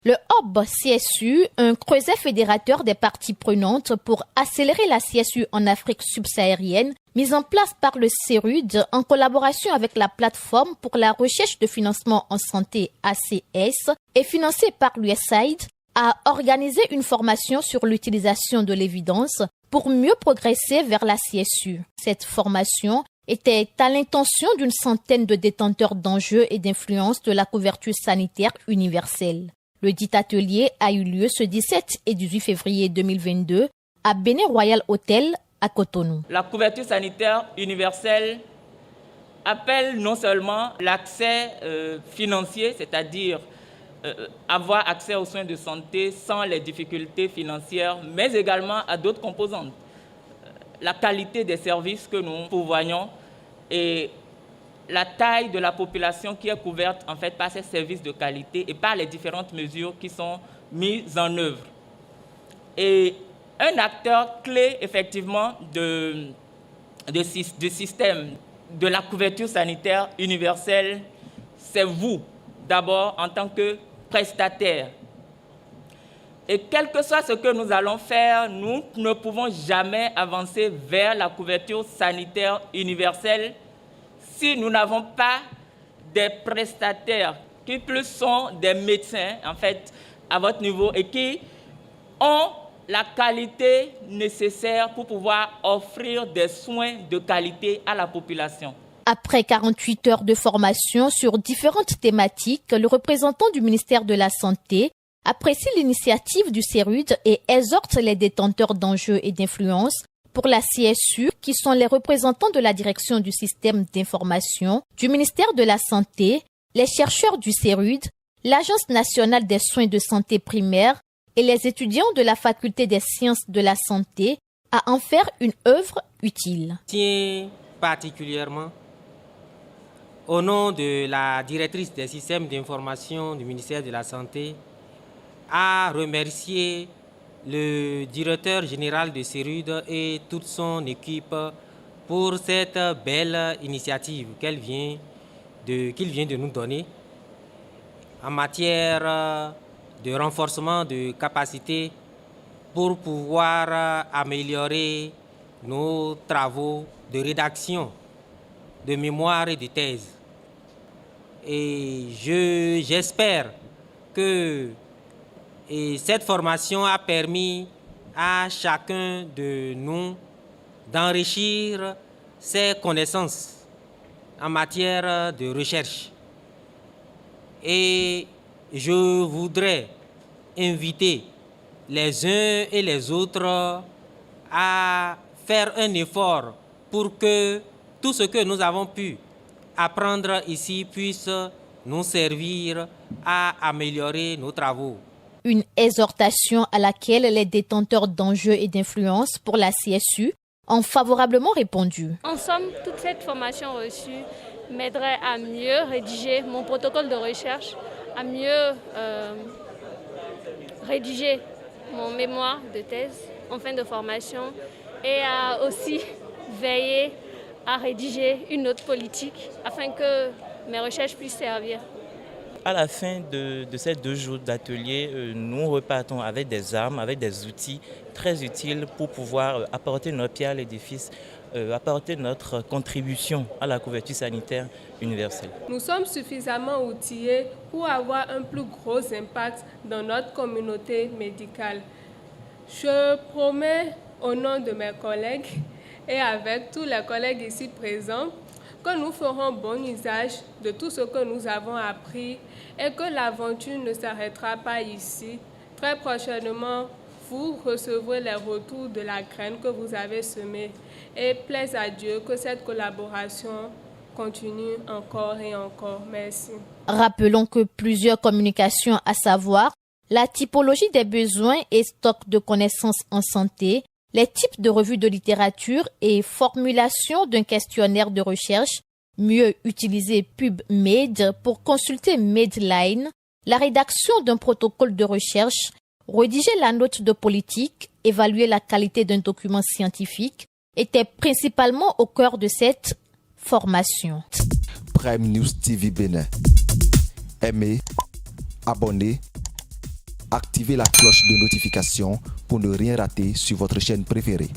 Le hub CSU, un creuset fédérateur des parties prenantes pour accélérer la CSU en Afrique subsaharienne, mis en place par le CERUD en collaboration avec la plateforme pour la recherche de financement en santé ACS et financé par l'USAID, a organisé une formation sur l'utilisation de l'évidence pour mieux progresser vers la CSU. Cette formation était à l'intention d'une centaine de détenteurs d'enjeux et d'influence de la couverture sanitaire universelle. Le dit atelier a eu lieu ce 17 et 18 février 2022 à Bénin Royal Hotel à Cotonou. La couverture sanitaire universelle appelle non seulement l'accès financier, c'est-à-dire avoir accès aux soins de santé sans les difficultés financières, mais également à d'autres composantes. La qualité des services que nous pourvoyons et la taille de la population qui est couverte en fait par ces services de qualité et par les différentes mesures qui sont mises en œuvre. Et un acteur clé effectivement du système de la couverture sanitaire universelle, c'est vous, d'abord en tant que prestataire. Et quel que soit ce que nous allons faire, nous ne pouvons jamais avancer vers la couverture sanitaire universelle si nous n'avons pas des prestataires qui plus sont des médecins, en fait, à votre niveau et qui ont la qualité nécessaire pour pouvoir offrir des soins de qualité à la population. Après 48 heures de formation sur différentes thématiques, le représentant du ministère de la Santé apprécie l'initiative du CERUD et exhorte les détenteurs d'enjeux et d'influence pour la CSU, qui sont les représentants de la direction du système d'information, du ministère de la Santé, les chercheurs du CERUD, l'Agence nationale des soins de santé primaire et les étudiants de la faculté des sciences de la santé à en faire une œuvre utile. Tiens particulièrement au nom de la directrice des systèmes d'information du ministère de la Santé à remercier le directeur général de CERUD et toute son équipe pour cette belle initiative qu'il vient de nous donner en matière de renforcement de capacité pour pouvoir améliorer nos travaux de rédaction, de mémoire et de thèse. Et j'espère que cette formation a permis à chacun de nous d'enrichir ses connaissances en matière de recherche. Et je voudrais inviter les uns et les autres à faire un effort pour que tout ce que nous avons pu apprendre ici puisse nous servir à améliorer nos travaux. Une exhortation à laquelle les détenteurs d'enjeux et d'influence pour la CSU ont favorablement répondu. En somme, toute cette formation reçue m'aiderait à mieux rédiger mon protocole de recherche, à mieux rédiger mon mémoire de thèse en fin de formation et à aussi veiller à rédiger une note politique afin que mes recherches puissent servir. À la fin de ces 2 jours d'atelier, nous repartons avec des armes, avec des outils très utiles pour pouvoir apporter notre pierre à l'édifice, apporter notre contribution à la couverture sanitaire universelle. Nous sommes suffisamment outillés pour avoir un plus gros impact dans notre communauté médicale. Je promets au nom de mes collègues et avec tous les collègues ici présents que nous ferons bon usage de tout ce que nous avons appris et que l'aventure ne s'arrêtera pas ici. Très prochainement, vous recevrez les retours de la graine que vous avez semée. Et plaise à Dieu que cette collaboration continue encore et encore. Merci. Rappelons que plusieurs communications, à savoir la typologie des besoins et stocks de connaissances en santé, les types de revues de littérature et formulation d'un questionnaire de recherche, mieux utiliser PubMed pour consulter Medline, la rédaction d'un protocole de recherche, rédiger la note de politique, évaluer la qualité d'un document scientifique, étaient principalement au cœur de cette formation. Prime News TV Bénin. Aimez, abonnez, Activez la cloche de notification pour ne rien rater sur votre chaîne préférée.